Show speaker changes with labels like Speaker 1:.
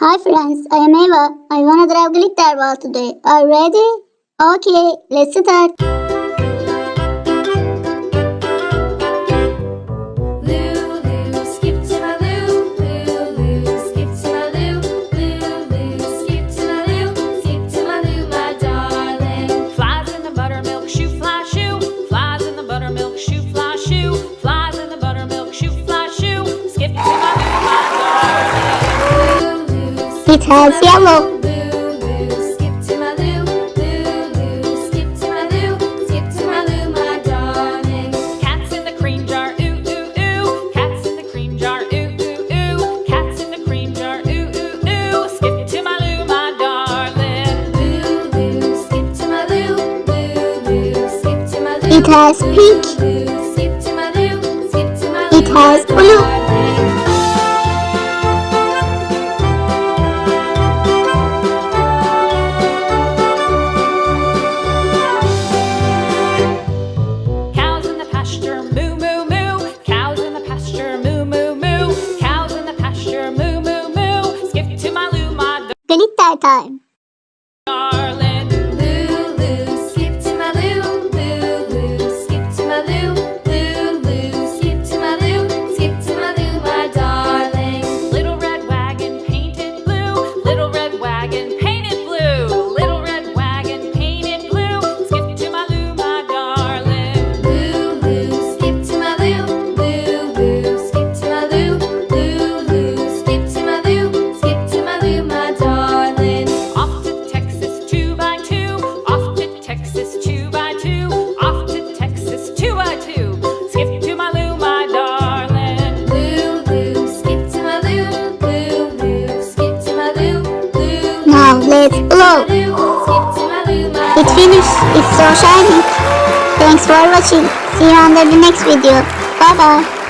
Speaker 1: Hi friends, I am Eva. I wanna drive glitter ball today. Are you ready? Okay, let's start.
Speaker 2: Lulu, skip to my Lou. Lulu, skip to my Lou. Lulu, skip to my Lou. Skip to my Lou, my darling.
Speaker 3: Flies in the buttermilk shoe, fly shoe. Flies in the buttermilk shoe, fly shoe. Flies in the buttermilk shoe, fly shoe. Skip to my Lou, my darling.
Speaker 2: Lulu,
Speaker 1: It has yellow.
Speaker 2: Lulu, skip to my Lou. Lulu, skip to my Lou. Skip to my Lou, my darling.
Speaker 3: Cats in the cream jar, ooh ooh ooh. Cats in the cream jar, ooh ooh ooh. Cats in the cream jar, ooh ooh ooh. Skip to my Lou, my darling.
Speaker 2: Lulu, skip to my Lou. Lulu, skip to my Lou.
Speaker 1: It has pink.
Speaker 2: Lulu, skip to my Lou. Skip to my Lou,
Speaker 1: It has
Speaker 2: my
Speaker 1: blue.
Speaker 2: darling.
Speaker 3: Cows in the pasture, moo moo moo. Cows in the pasture, moo moo moo. Cows in the pasture, moo moo moo. Skip to my Lou, my
Speaker 1: Glitter time.
Speaker 3: darling.
Speaker 2: Lulu, skip to my Lou. Lulu, skip to my Lou. Lulu, skip to my Lou. Skip to my Lou, my darling.
Speaker 3: Little red wagon painted blue. Little red wagon painted blue. Little red wagon painted blue. Skip to my Lou, my darling.
Speaker 2: Lulu, skip to my Lou. Lulu, skip to my Lou. Lulu, skip to my Lou. Skip to my Lou, my darling.
Speaker 3: Off to Texas 2x2. Off to Texas 2x2. Off to Texas 2x2. Skip to my Lou, my darling.
Speaker 2: Lulu, skip to my Lou. Lulu, skip to my Lou. Lulu,
Speaker 1: Now let's blow.
Speaker 2: skip to my Lou, my
Speaker 1: It finished. It's so shiny. Thanks for watching. See you under the next video. Bye bye.